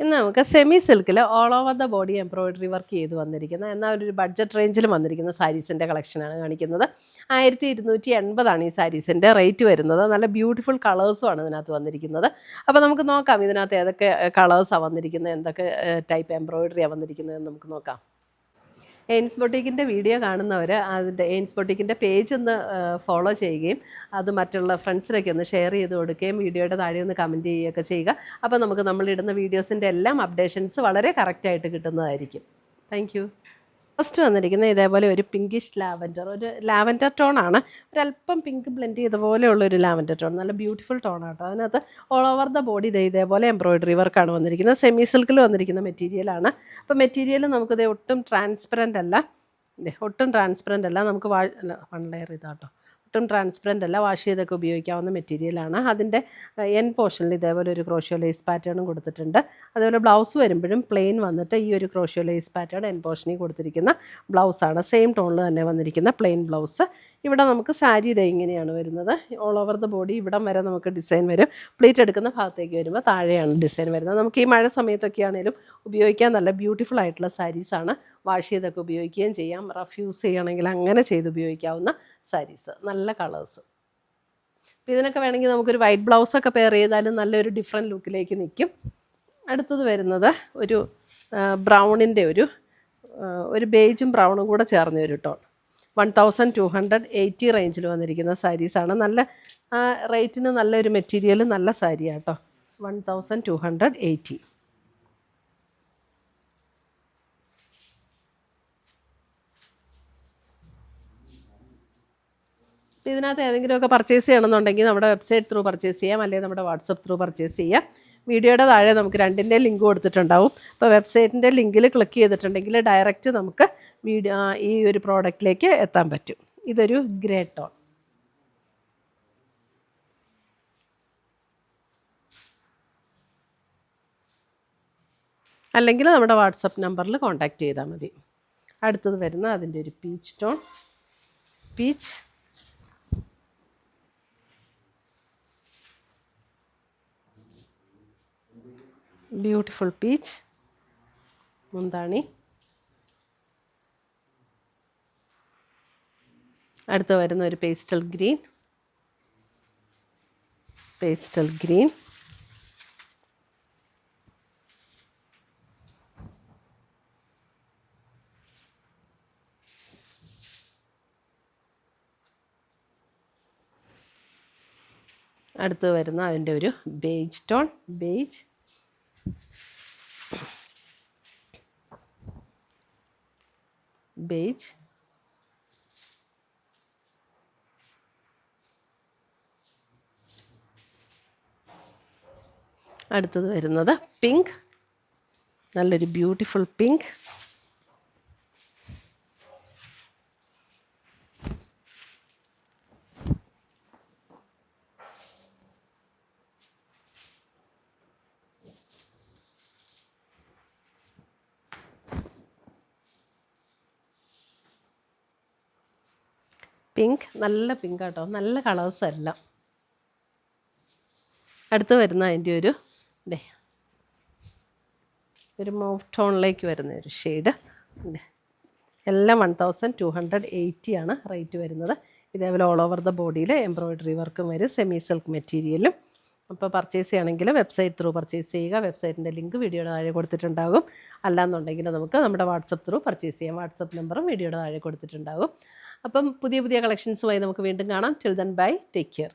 ഇന്ന് നമുക്ക് സെമി സിൽക്കിൽ all over the body embroidery work ചെയ്ത് വന്നിരിക്കുന്ന എന്നാൽ ഒരു ബഡ്ജറ്റ് റേഞ്ചിൽ വന്നിരിക്കുന്ന സാരീസിൻ്റെ കളക്ഷനാണ് കാണിക്കുന്നത്. 1280 ഈ സാരീസിൻ്റെ റേറ്റ് വരുന്നത്. നല്ല ബ്യൂട്ടിഫുൾ കളേഴ്സുമാണ് ഇതിനകത്ത് വന്നിരിക്കുന്നത്. അപ്പോൾ നമുക്ക് നോക്കാം ഇതിനകത്ത് ഏതൊക്കെ കളേഴ്സാണ് വന്നിരിക്കുന്നത്, എന്തൊക്കെ ടൈപ്പ് എംബ്രോയിഡറിയാണ് വന്നിരിക്കുന്നതെന്ന് നമുക്ക് നോക്കാം. എയിൻസ് ബൊട്ടീക്കിൻ്റെ വീഡിയോ കാണുന്നവർ അതിൻ്റെ എയിൻസ് ബൊട്ടീക്കിൻ്റെ പേജ് ഒന്ന് ഫോളോ ചെയ്യുകയും അത് മറ്റുള്ള ഫ്രണ്ട്സിനൊക്കെ ഒന്ന് ഷെയർ ചെയ്ത് കൊടുക്കുകയും വീഡിയോയുടെ താഴെ ഒന്ന് കമൻറ്റ് ചെയ്യുകയൊക്കെ ചെയ്യുക. അപ്പോൾ നമുക്ക് നമ്മളിടുന്ന വീഡിയോസിൻ്റെ എല്ലാം അപ്ഡേഷൻസ് വളരെ കറക്റ്റായിട്ട് കിട്ടുന്നതായിരിക്കും. Thank you. ഫസ്റ്റ് വന്നിരിക്കുന്ന ഇതേപോലെ ഒരു പിങ്കിഷ് ലാവൻഡർ, ഒരു ലാവൻഡർ ടോണാണ്. ഒരല്പം പിങ്ക് ബ്ലെൻഡ് ചെയ്ത പോലെയുള്ളൊരു ലാവൻഡർ ടോൺ, നല്ല ബ്യൂട്ടിഫുൾ ടോണാണ് കേട്ടോ. അതിനകത്ത് ഓൾ ഓവർ ദ ബോഡി ഇതേപോലെ എംബ്രോയിഡറി വർക്കാണ് വന്നിരിക്കുന്നത്. സെമി സിൽക്കിൽ വന്നിരിക്കുന്ന മെറ്റീരിയലാണ്. അപ്പോൾ മെറ്റീരിയൽ നമുക്കിത് ഒട്ടും ട്രാൻസ്പെറൻ്റ് അല്ല, ഒട്ടും ട്രാൻസ്പെറൻ്റ് അല്ല. നമുക്ക് വൺ ലെയർ ഇതാട്ടോ, ഒട്ടും ട്രാൻസ്പെറൻ്റ് അല്ല, വാഷ് ചെയ്തൊക്കെ ഉപയോഗിക്കാവുന്ന മെറ്റീരിയലാണ്. അതിൻ്റെ എൻ പോർഷനിൽ ഇതേപോലെ ഒരു ക്രോഷ്യോ ലേസ് പാറ്റേണും കൊടുത്തിട്ടുണ്ട്. അതുപോലെ ബ്ലൗസ് വരുമ്പോഴും പ്ലെയിൻ വന്നിട്ട് ഈ ഒരു ക്രോഷ്യോ ലേസ് പാറ്റേൺ എൻ പോർഷനിൽ കൊടുത്തിരിക്കുന്ന ബ്ലൗസാണ്. സെയിം ടോണിൽ തന്നെ വന്നിരിക്കുന്ന പ്ലെയിൻ ബ്ലൗസ്. ഇവിടെ നമുക്ക് സാരി ഇത് ഇങ്ങനെയാണ് വരുന്നത്. ഓൾ ഓവർ ദ ബോഡി ഇവിടം വരെ നമുക്ക് ഡിസൈൻ വരും. പ്ലീറ്റ് എടുക്കുന്ന ഭാഗത്തേക്ക് വരുമ്പോൾ താഴെയാണ് ഡിസൈൻ വരുന്നത്. നമുക്ക് ഈ മഴ സമയത്തൊക്കെ ആണെങ്കിലും ഉപയോഗിക്കാൻ നല്ല ബ്യൂട്ടിഫുൾ ആയിട്ടുള്ള സാരീസാണ്. വാഷ് ചെയ്തൊക്കെ ഉപയോഗിക്കുകയും ചെയ്യാം. റഫ് യൂസ് ചെയ്യണമെങ്കിൽ അങ്ങനെ ചെയ്ത് ഉപയോഗിക്കാവുന്ന സാരീസ്, നല്ല കളേഴ്സ്. അപ്പോൾ ഇതിനൊക്കെ വേണമെങ്കിൽ നമുക്കൊരു വൈറ്റ് ബ്ലൗസൊക്കെ പെയർ ചെയ്താലും നല്ലൊരു ഡിഫറെൻറ്റ് ലുക്കിലേക്ക് നിൽക്കും. അടുത്തത് വരുന്നത് ഒരു ബ്രൗണിൻ്റെ ഒരു ബേജും ബ്രൗണും കൂടെ ചേർന്ന ഒരു ടോൺ. 1280 റേഞ്ചിൽ വന്നിരിക്കുന്ന സാരീസാണ്. നല്ല റേറ്റിന് നല്ലൊരു മെറ്റീരിയൽ, നല്ല സാരിയാണ് കേട്ടോ. 1280. ഇതിനകത്ത് ഏതെങ്കിലുമൊക്കെ പർച്ചേസ് ചെയ്യണമെന്നുണ്ടെങ്കിൽ നമ്മുടെ വെബ്സൈറ്റ് ത്രൂ പർച്ചേസ് ചെയ്യാം, അല്ലെങ്കിൽ നമ്മുടെ വാട്സപ്പ് ത്രൂ പർച്ചേസ് ചെയ്യാം. വീഡിയോയുടെ താഴെ നമുക്ക് രണ്ടിൻ്റെ ലിങ്ക് കൊടുത്തിട്ടുണ്ടാവും. അപ്പോൾ വെബ്സൈറ്റിൻ്റെ ലിങ്കിൽ ക്ലിക്ക് ചെയ്തിട്ടുണ്ടെങ്കിൽ ഡയറക്റ്റ് നമുക്ക് ഈ ഒരു പ്രോഡക്റ്റിലേക്ക് എത്താൻ പറ്റും. ഇതൊരു ഗ്രേ ടോൺ. അല്ലെങ്കിൽ നമ്മുടെ വാട്സപ്പ് നമ്പറിൽ കോൺടാക്റ്റ് ചെയ്താൽ മതി. അടുത്തത് വരുന്ന അതിൻ്റെ ഒരു peach tone, peach. Beautiful peach മുന്താണി. അടുത്ത് വരുന്ന ഒരു പേസ്റ്റൽ ഗ്രീൻ, പേസ്റ്റൽ ഗ്രീൻ. അടുത്ത് വരുന്ന അതിൻ്റെ ഒരു ബേജ് ടോൺ, ബേജ്. ബേജ്. അടുത്തത് വരുന്നത് പിങ്ക്, നല്ലൊരു ബ്യൂട്ടിഫുൾ പിങ്ക്. പിങ്ക്, നല്ല പിങ്ക് കേട്ടോ, നല്ല കളേഴ്സ് എല്ലാം. അടുത്ത് വരുന്ന അതിൻ്റെ ഒരു മൗഫ് ടോണിലേക്ക് വരുന്ന ഒരു ഷെയ്ഡ്. എല്ലാം 1280 ആണ് റേറ്റ് വരുന്നത്. ഇതേപോലെ ഓൾ ഓവർ ദ ബോഡിയിൽ എംബ്രോയിഡറി വർക്കും വരും, സെമി സിൽക്ക് മെറ്റീരിയലും. അപ്പോൾ പർച്ചേസ് ചെയ്യണമെങ്കിൽ വെബ്സൈറ്റ് ത്രൂ പർച്ചേസ് ചെയ്യുക. വെബ്സൈറ്റിൻ്റെ ലിങ്ക് വീഡിയോയുടെ താഴെ കൊടുത്തിട്ടുണ്ടാകും. അല്ലാന്നുണ്ടെങ്കിൽ നമുക്ക് നമ്മുടെ വാട്സപ്പ് ത്രൂ പർച്ചേസ് ചെയ്യാം. വാട്സപ്പ് നമ്പറും വീഡിയോയുടെ താഴെ കൊടുത്തിട്ടുണ്ടാകും. അപ്പം പുതിയ പുതിയ കളക്ഷൻസുമായി നമുക്ക് വീണ്ടും കാണാം. Till then bye, take care.